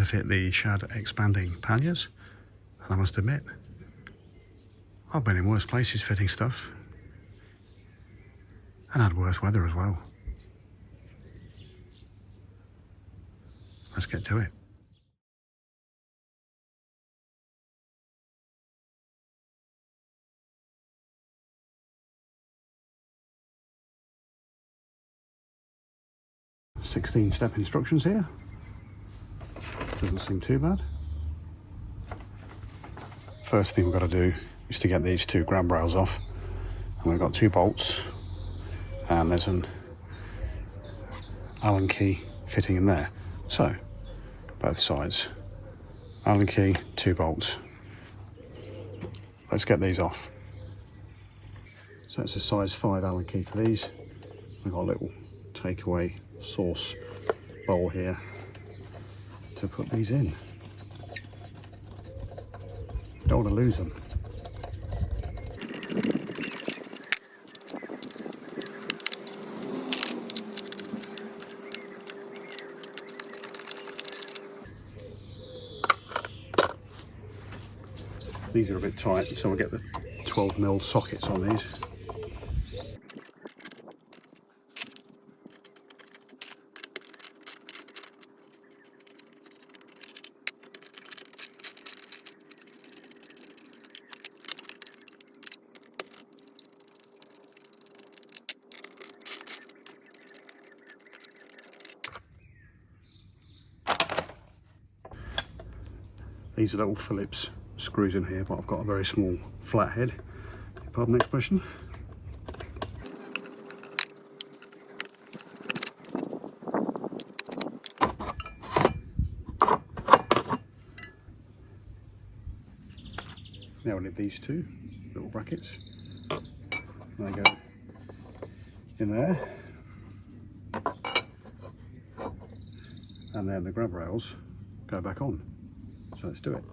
fit the SHAD expanding panniers, and I must admit, I've been in worse places fitting stuff, and had worse weather as well. Let's get to it. Step instructions here. Doesn't seem too bad. First thing we've got to do is to get these two grab rails off. And we've got 2 bolts, and there's an Allen key fitting in there. So, both sides. Allen key, 2 bolts. Let's get these off. So it's a size 5 Allen key for these. We've got a little takeaway sauce bowl here to put these in. Don't want to lose them. These are a bit tight, so we'll get the 12mm sockets on these. These are little Phillips screws in here, but I've got a very small flat head, pardon the expression. Now we need these 2 little brackets. They go in there, and then the grab rails go back on. So let's do it.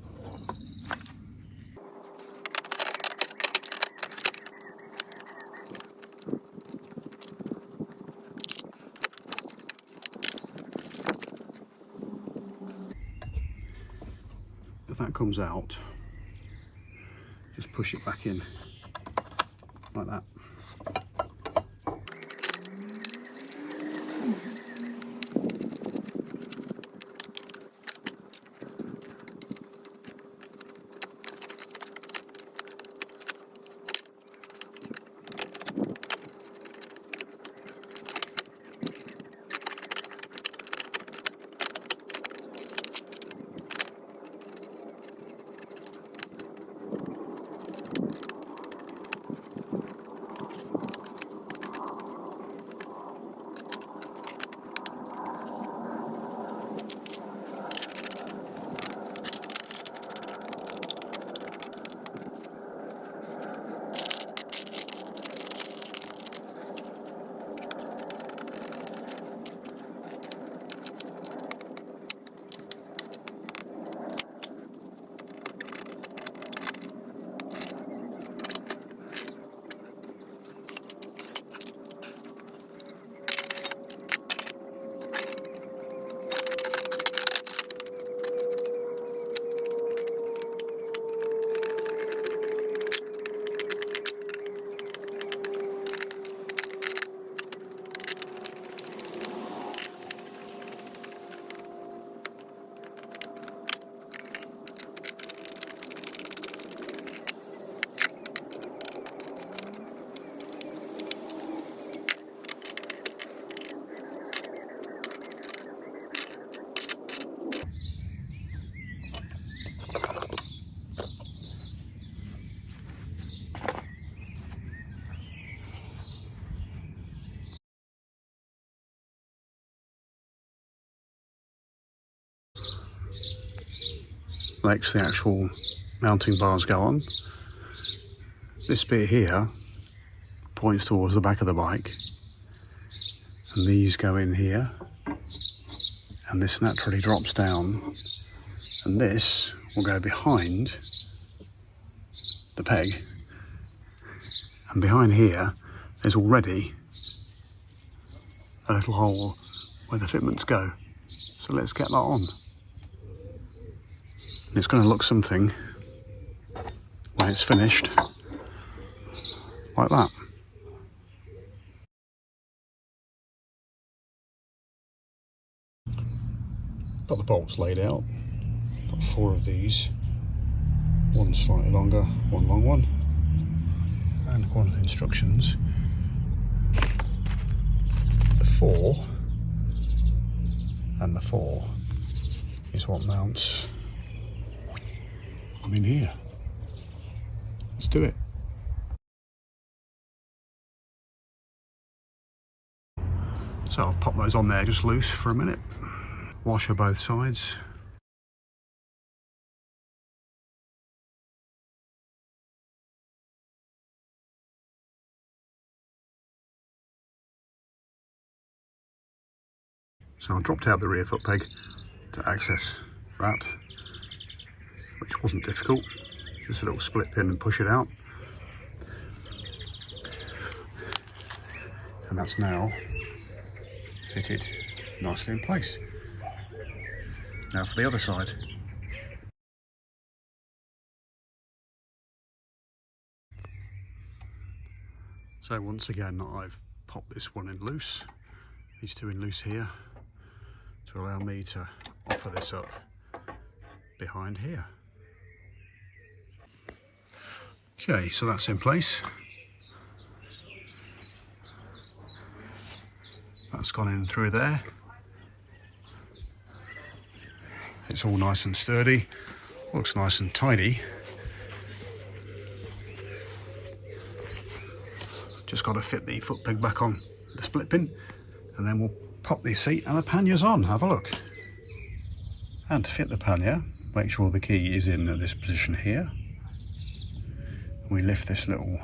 If that comes out, just push it back in like that. Next, the actual mounting bars go on. This bit here points towards the back of the bike, and these go in here, and this naturally drops down, and this will go behind the peg, and behind here there's already a little hole where the fitments go. So let's get that on. And it's going to look something when it's finished, like that. Got the bolts laid out, got 4 of these, one slightly longer, one long one, and according to the instructions, the 4 and the 4 is what mounts them in here. Let's do it. So I've popped those on there just loose for a minute. Washer both sides. So I dropped out the rear foot peg to access that, which wasn't difficult. Just a little split pin and push it out. And that's now fitted nicely in place. Now for the other side. So once again I've popped this one in loose, these 2 in loose here, to allow me to offer this up behind here. Okay, so that's in place. That's gone in through there. It's all nice and sturdy, looks nice and tidy. Just got to fit the foot peg back on the split pin, and then we'll pop the seat and the panniers on. Have a look. And to fit the pannier, make sure the key is in this position here. We lift this little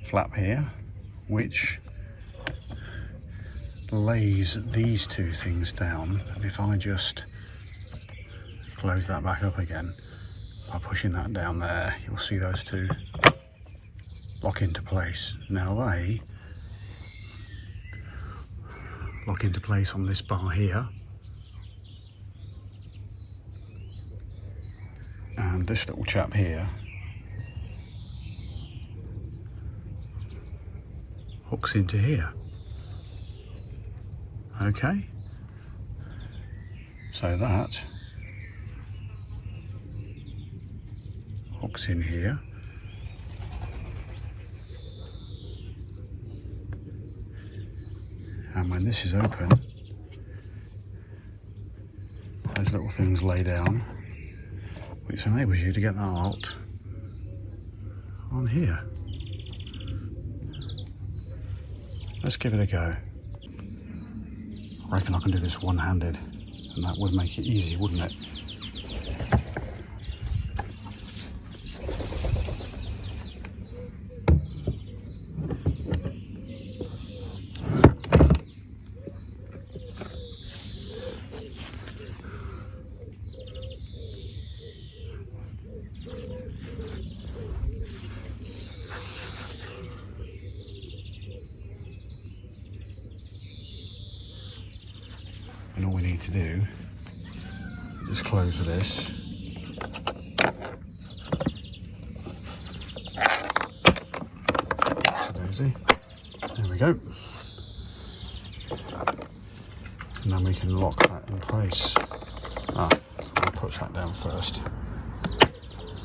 flap here, which lays these 2 things down. And if I just close that back up again by pushing that down there, you'll see those 2 lock into place. Now they lock into place on this bar here, and this little chap here hooks into here. Okay, so that hooks in here. And when this is open, those little things lay down, which enables you to get that locked on here. Let's give it a go. I reckon I can do this one-handed, and that would make it easy, wouldn't it? And all we need to do is close this. Easy. There we go. And then we can lock that in place. I'll push that down first.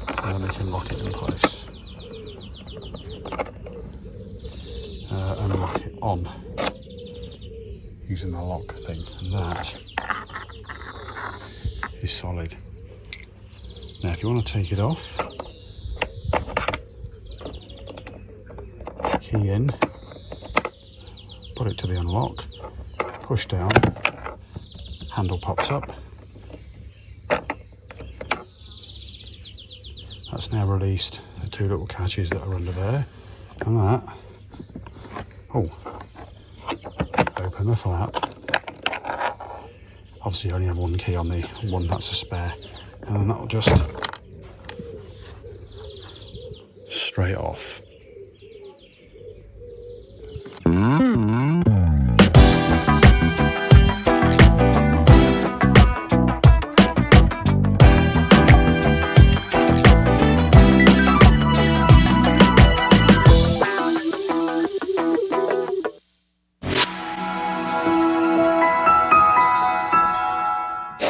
And then we can lock it in place. And lock it on using the lock thing, and that is solid. Now if you want to take it off, key in, put it to the unlock, push down, handle pops up. That's now released the 2 little catches that are under there, and that, open the flap. Obviously you only have 1 key on the one that's a spare, and then that'll just straight off.